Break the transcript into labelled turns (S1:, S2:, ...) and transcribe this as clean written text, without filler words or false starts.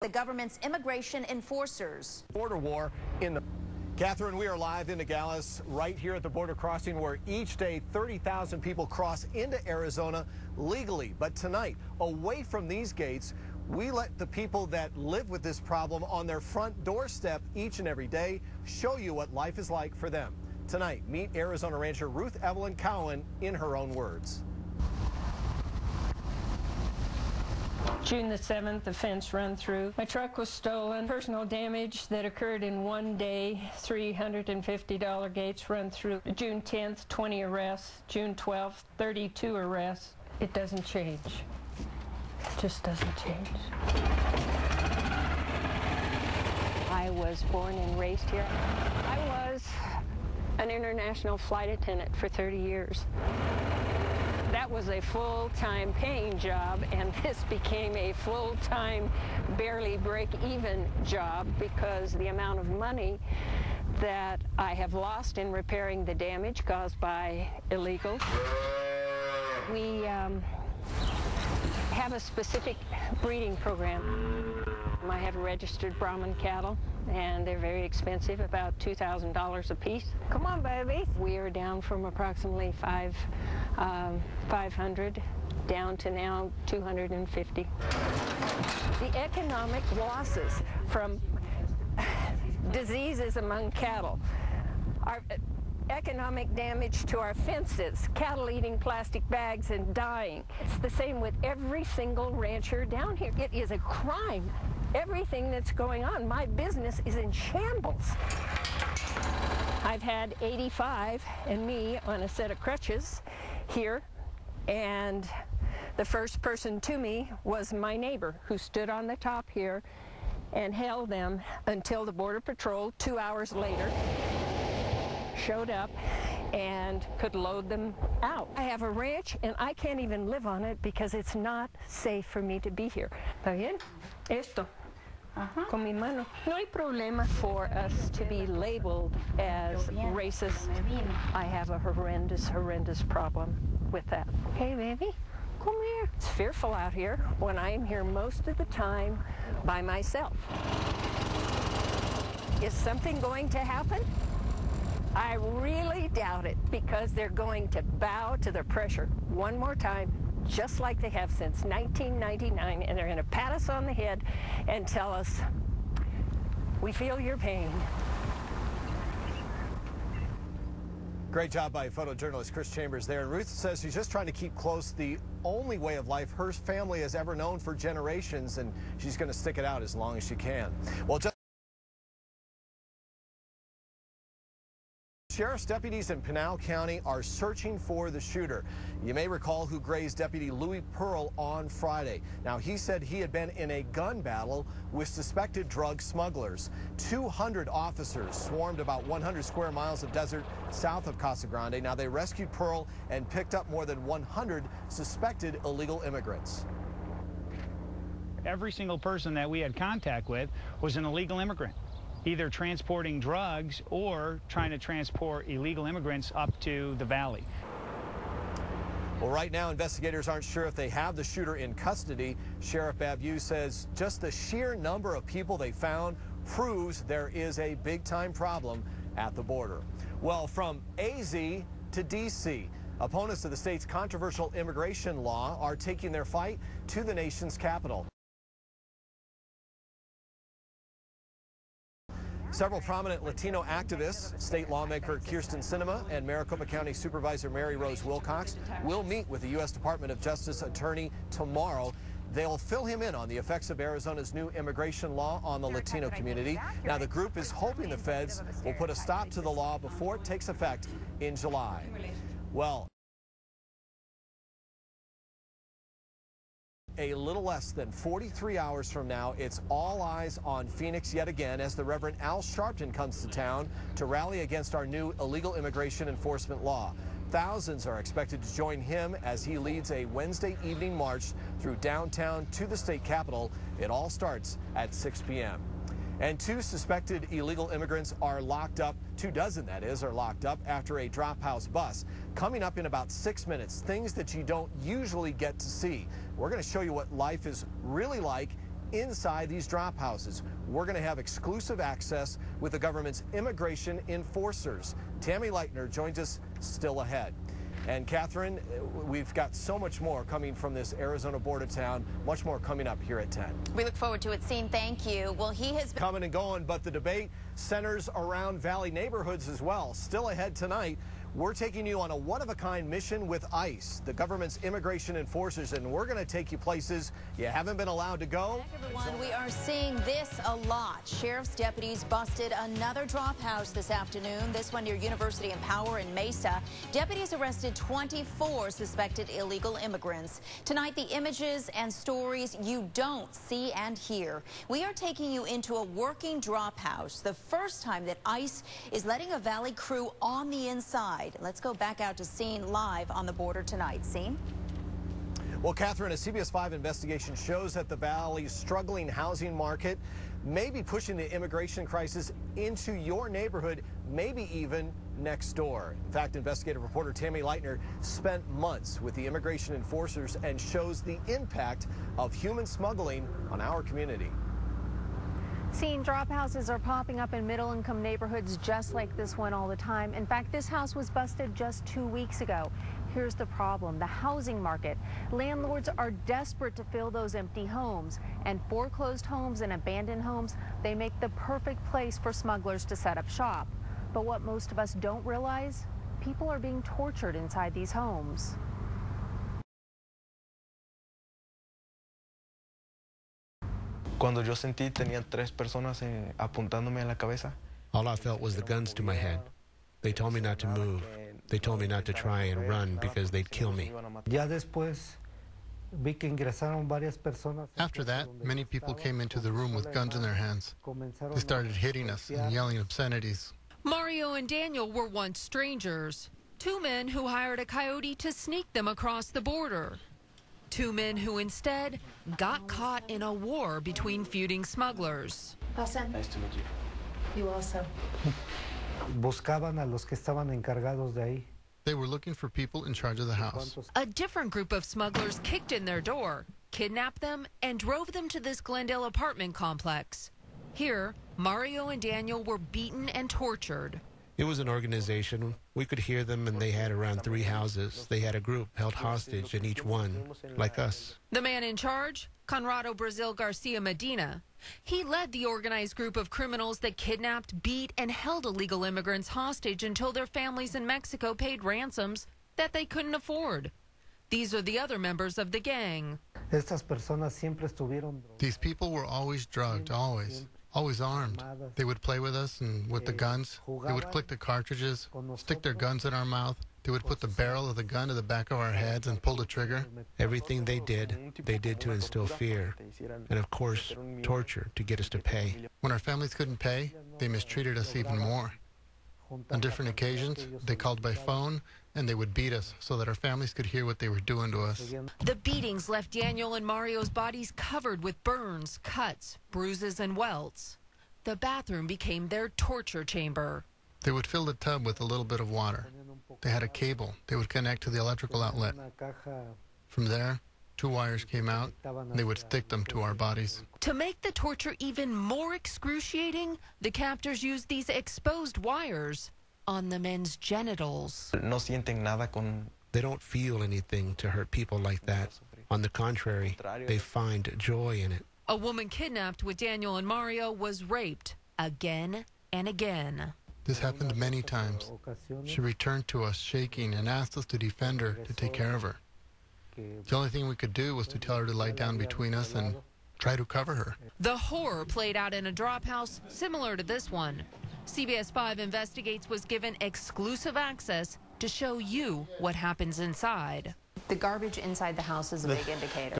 S1: the government's immigration enforcers.
S2: Border war in the... Catherine, we are live in Nogales right here at the border crossing where each day 30,000 people cross into Arizona legally. But tonight, away from these gates, we let the people that live with this problem on their front doorstep each and every day show you what life is like for them. Tonight, meet Arizona rancher Ruth Evelyn Cowan in her own words.
S3: June the 7th, the fence run through. My truck was stolen. Personal damage that occurred in one day, $350 gates run through. June 10th, 20 arrests. June 12th, 32 arrests. It doesn't change. It just doesn't change. I was born and raised here. I was an international flight attendant for 30 years. That was a full-time paying job, and this became a full-time, barely break-even job because the amount of money that I have lost in repairing the damage caused by illegals. We have a specific breeding program. I have registered Brahman cattle, and they're very expensive, about $2,000 a piece. Come on, baby. We are down from approximately 500 down to now 250. The economic losses from diseases among cattle, our economic damage to our fences, cattle eating plastic bags and dying. It's the same with every single rancher down here. It is a crime. Everything that's going on, my business is in shambles. I've had 85 and me on a set of crutches here, and the first person to me was my neighbor who stood on the top here and held them until the Border Patrol 2 hours later showed up and could load them out. I have a ranch and I can't even live on it because it's not safe for me to be here. ¿Está bien? Esto. Con mi mano. No hay problema for us to be labeled as racist. I have a horrendous problem with that. Hey, baby, come here. It's fearful out here when I am here most of the time by myself. Is something going to happen? I really doubt it, because they're going to bow to the pressure one more time, just like they have since 1999, and they're going to pat us on the head and tell us, we feel your pain.
S2: Great job by photojournalist Chris Chambers there. And Ruth says she's just trying to keep close the only way of life her family has ever known for generations, and she's going to stick it out as long as she can. Well, Sheriff's deputies in Pinal County are searching for the shooter. You may recall who grazed Deputy Louis Pearl on Friday. Now, he said he had been in a gun battle with suspected drug smugglers. 200 officers swarmed about 100 square miles of desert south of Casa Grande. Now, they rescued Pearl and picked up more than 100 suspected illegal immigrants.
S4: Every single person that we had contact with was an illegal immigrant, either transporting drugs or trying to transport illegal immigrants up to the valley.
S2: Well, right now, investigators aren't sure if they have the shooter in custody. Sheriff Babu says just the sheer number of people they found proves there is a big-time problem at the border. Well, from AZ to D.C., opponents of the state's controversial immigration law are taking their fight to the nation's capital. Several prominent Latino activists, state lawmaker Kirsten Sinema and Maricopa County Supervisor Mary Rose Wilcox, will meet with the U.S. Department of Justice attorney tomorrow. They'll fill him in on the effects of Arizona's new immigration law on the Latino community. Now, the group is hoping the feds will put a stop to the law before it takes effect in July. Well, a little less than 43 hours from now, it's all eyes on Phoenix yet again as the Reverend Al Sharpton comes to town to rally against our new illegal immigration enforcement law. Thousands are expected to join him as he leads a Wednesday evening march through downtown to the state capitol. It all starts at 6 p.m. And 2 suspected illegal immigrants are locked up, 24 that is, are locked up after a drop house bus. Coming up in about 6 minutes, things that you don't usually get to see. We're going to show you what life is really like inside these drop houses. We're going to have exclusive access with the government's immigration enforcers. Tammy Leitner joins us still ahead. And Catherine, we've got so much more coming from this Arizona border town, much more coming up here at 10.
S1: We look forward to it, Sean. Thank you. Well, he has been
S2: coming and going, but the debate centers around Valley neighborhoods as well. Still ahead tonight, we're taking you on a one-of-a-kind mission with ICE, the government's immigration enforcers, and we're going to take you places you haven't been allowed to go.
S1: Everyone, we are seeing this a lot. Sheriff's deputies busted another drop house this afternoon, this one near University and Power in Mesa. Deputies arrested 24 suspected illegal immigrants. Tonight, the images and stories you don't see and hear. We are taking you into a working drop house, the first time that ICE is letting a Valley crew on the inside. Let's go back out to Sean live on the border tonight. Sean?
S2: Well, Catherine, a CBS 5 investigation shows that the Valley's struggling housing market may be pushing the immigration crisis into your neighborhood, maybe even next door. In fact, investigative reporter Tammy Leitner spent months with the immigration enforcers and shows the impact of human smuggling on our community.
S5: Seeing drop houses are popping up in middle-income neighborhoods just like this one all the time. In fact, this house was busted just 2 weeks ago. Here's the problem: the housing market. Landlords are desperate to fill those empty homes, and foreclosed homes and abandoned homes, they make the perfect place for smugglers to set up shop. But what most of us don't realize, people are being tortured inside these homes.
S6: Cuando yo sentí, tenían 3 personas apuntándome a la cabeza.
S7: All I felt was the guns to my head. They told me not to move. They told me not to try and run because they'd kill me.
S8: After that, many people came into the room with guns in their hands. They started hitting us and yelling obscenities.
S9: Mario and Daniel were once strangers. 2 men who hired a coyote to sneak them across the border. 2 men who instead got caught in a war between feuding smugglers.
S1: Awesome.
S6: Nice to meet you.
S1: You also.
S8: They were looking for people in charge of the house.
S9: A different group of smugglers kicked in their door, kidnapped them, and drove them to this Glendale apartment complex. Here, Mario and Daniel were beaten and tortured.
S7: It was an organization. We could hear them, and they had around 3 houses. They had a group held hostage in each one, like us.
S9: The man in charge, Conrado Brazil Garcia Medina. He led the organized group of criminals that kidnapped, beat, and held illegal immigrants hostage until their families in Mexico paid ransoms that they couldn't afford. These are the other members of the gang.
S8: These people were always drugged, always armed. They would play with us and with the guns. They would click the cartridges, stick their guns in our mouth. They would put the barrel of the gun to the back of our heads and pull the trigger.
S7: Everything they did to instill fear. And of course, torture to get us to pay.
S8: When our families couldn't pay, they mistreated us even more. On different occasions, they called by phone and they would beat us so that our families could hear what they were doing to us.
S9: The beatings left Daniel and Mario's bodies covered with burns, cuts, bruises, and welts. The bathroom became their torture chamber.
S8: They would fill the tub with a little bit of water. They had a cable. They would connect to the electrical outlet. From there, 2 wires came out, and they would stick them to our bodies.
S9: To make the torture even more excruciating, the captors used these exposed wires on the men's genitals.
S6: No sienten nada con...
S7: They don't feel anything to hurt people like that. On the contrary, they find joy in it.
S9: A woman kidnapped with Daniel and Mario was raped again and again.
S8: This happened many times. She returned to us shaking and asked us to defend her, to take care of her. The only thing we could do was to tell her to lie down between us and try to cover her.
S9: The horror played out in a drop house similar to this one. CBS 5 Investigates was given exclusive access to show you what happens inside.
S5: The garbage inside the house is a big indicator.